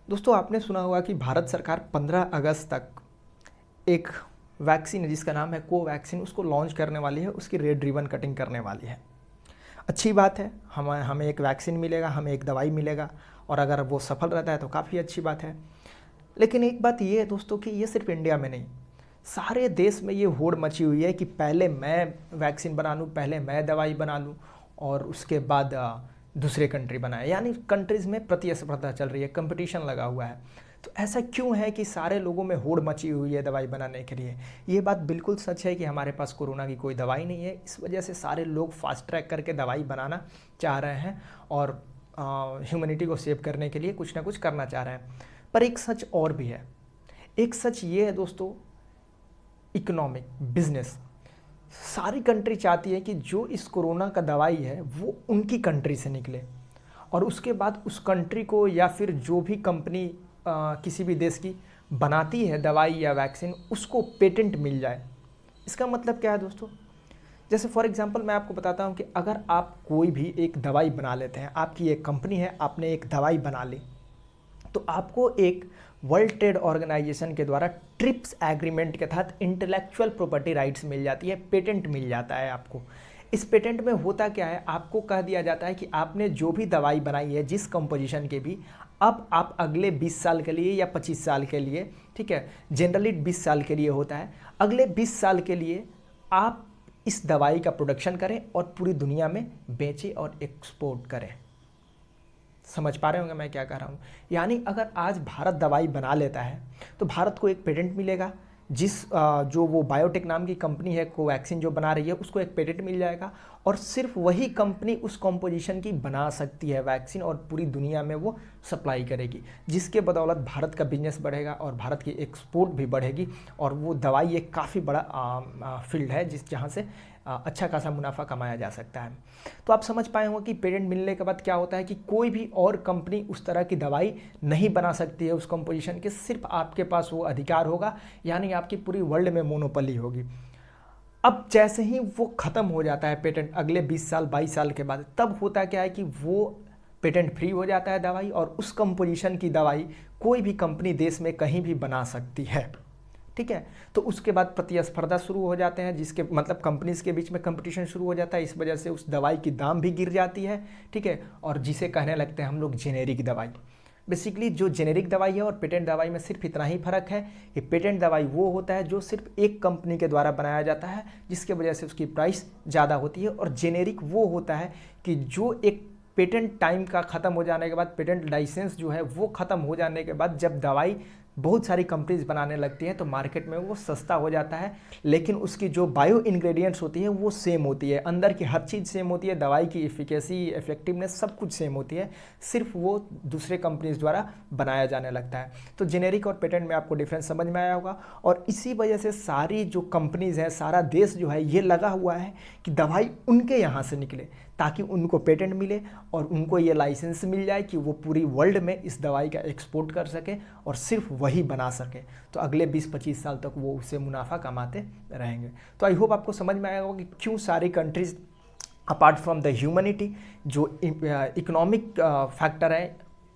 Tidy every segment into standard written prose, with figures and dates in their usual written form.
दोस्तों आपने सुना होगा कि भारत सरकार 15 अगस्त तक एक वैक्सीन है जिसका नाम है कोवैक्सीन, उसको लॉन्च करने वाली है। उसकी रेड रिबन कटिंग करने वाली है। अच्छी बात है, हमें एक वैक्सीन मिलेगा, हमें एक दवाई मिलेगा, और अगर वो सफल रहता है तो काफ़ी अच्छी बात है। लेकिन एक बात ये है दोस्तों कि ये सिर्फ इंडिया में नहीं, सारे देश में ये होड़ मची हुई है कि पहले मैं वैक्सीन बना लूँ, पहले मैं दवाई बना लूँ और उसके बाद दूसरे कंट्री बनाए। यानी कंट्रीज़ में प्रतिस्पर्धा चल रही है, कंपटीशन लगा हुआ है। तो ऐसा क्यों है कि सारे लोगों में होड़ मची हुई है दवाई बनाने के लिए? ये बात बिल्कुल सच है कि हमारे पास कोरोना की कोई दवाई नहीं है। इस वजह से सारे लोग फास्ट ट्रैक करके दवाई बनाना चाह रहे हैं और ह्यूमैनिटी को सेव करने के लिए कुछ ना कुछ करना चाह रहे हैं। पर एक सच और भी है। एक सच ये है दोस्तों, इकोनॉमिक बिजनेस, सारी कंट्री चाहती है कि जो इस कोरोना का दवाई है वो उनकी कंट्री से निकले, और उसके बाद उस कंट्री को या फिर जो भी कंपनी किसी भी देश की बनाती है दवाई या वैक्सीन, उसको पेटेंट मिल जाए। इसका मतलब क्या है दोस्तों? जैसे फॉर एग्जांपल मैं आपको बताता हूँ कि अगर आप कोई भी एक दवाई बना लेते हैं, आपकी एक कंपनी है, आपने एक दवाई बना ली, तो आपको एक वर्ल्ड ट्रेड ऑर्गेनाइजेशन के द्वारा ट्रिप्स एग्रीमेंट के तहत इंटेलेक्चुअल प्रॉपर्टी राइट्स मिल जाती है, पेटेंट मिल जाता है आपको। इस पेटेंट में होता क्या है, आपको कह दिया जाता है कि आपने जो भी दवाई बनाई है जिस कंपोजिशन के भी, अब आप अगले 20 साल के लिए या 25 साल के लिए, ठीक है, जनरली 20 साल के लिए होता है, अगले 20 साल के लिए आप इस दवाई का प्रोडक्शन करें और पूरी दुनिया में बेचें और एक्सपोर्ट करें। समझ पा रहे होंगे मैं क्या कह रहा हूँ? यानी अगर आज भारत दवाई बना लेता है तो भारत को एक पेटेंट मिलेगा, जो वो बायोटेक नाम की कंपनी है कोवैक्सीन जो बना रही है उसको एक पेटेंट मिल जाएगा, और सिर्फ वही कंपनी उस कॉम्पोजिशन की बना सकती है वैक्सीन और पूरी दुनिया में वो सप्लाई करेगी, जिसके बदौलत भारत का बिजनेस बढ़ेगा और भारत की एक्सपोर्ट भी बढ़ेगी। और वो दवाई एक काफ़ी बड़ा फील्ड है जहाँ से अच्छा खासा मुनाफा कमाया जा सकता है। तो आप समझ पाए होंगे कि पेटेंट मिलने के बाद क्या होता है कि कोई भी और कंपनी उस तरह की दवाई नहीं बना सकती है उस कंपोजिशन के, सिर्फ आपके पास वो अधिकार होगा, यानी आपकी पूरी वर्ल्ड में मोनोपोली होगी। अब जैसे ही वो ख़त्म हो जाता है पेटेंट अगले 20 साल 22 साल के बाद, तब होता क्या है कि वो पेटेंट फ्री हो जाता है दवाई, और उस कंपोजिशन की दवाई कोई भी कंपनी देश में कहीं भी बना सकती है। ठीक है, तो उसके बाद प्रतिस्पर्धा शुरू हो जाते हैं, जिसके मतलब कंपनीज के बीच में कंपटीशन शुरू हो जाता है। इस वजह से उस दवाई की दाम भी गिर जाती है, ठीक है, और जिसे कहने लगते हैं हम लोग जेनेरिक दवाई। बेसिकली जो जेनेरिक दवाई है और पेटेंट दवाई में सिर्फ इतना ही फर्क है कि पेटेंट दवाई वो होता है जो सिर्फ एक कंपनी के द्वारा बनाया जाता है, जिसके वजह से उसकी प्राइस ज़्यादा होती है, और जेनेरिक वो होता है कि जो एक पेटेंट टाइम का ख़त्म हो जाने के बाद, पेटेंट लाइसेंस जो है वो ख़त्म हो जाने के बाद, जब दवाई बहुत सारी कंपनीज बनाने लगती हैं तो मार्केट में वो सस्ता हो जाता है, लेकिन उसकी जो बायो इंग्रेडिएंट्स होती है वो सेम होती है, अंदर की हर चीज़ सेम होती है, दवाई की इफिकेसी इफेक्टिवनेस सब कुछ सेम होती है, सिर्फ वो दूसरे कंपनीज द्वारा बनाया जाने लगता है। तो जेनेरिक और पेटेंट में आपको डिफरेंस समझ में आया होगा, और इसी वजह से सारी जो कंपनीज हैं, सारा देश जो है ये लगा हुआ है कि दवाई उनके यहाँ से निकले, ताकि उनको पेटेंट मिले और उनको ये लाइसेंस मिल जाए कि वो पूरी वर्ल्ड में इस दवाई का एक्सपोर्ट कर सके और सिर्फ वही बना सके। तो अगले 20-25 साल तक वो उससे मुनाफा कमाते रहेंगे। तो आई होप आपको समझ में आया होगा कि क्यों सारी countries apart from the humanity, जो इकोनॉमिक फैक्टर है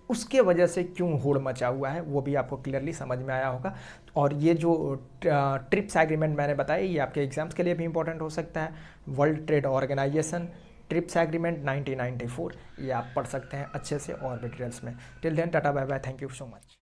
उसके वजह से क्यों होड़ मचा हुआ है, वो भी आपको क्लियरली समझ में आया होगा। और ये जो ट्रिप्स एग्रीमेंट मैंने बताया, ये आपके एग्जाम्स के लिए भी इंपॉर्टेंट हो सकता है। World Trade Organization TRIPS agreement 1994, ये आप पढ़ सकते हैं अच्छे से और भी डिटेल्स में। Till then tata bye bye, thank you so much.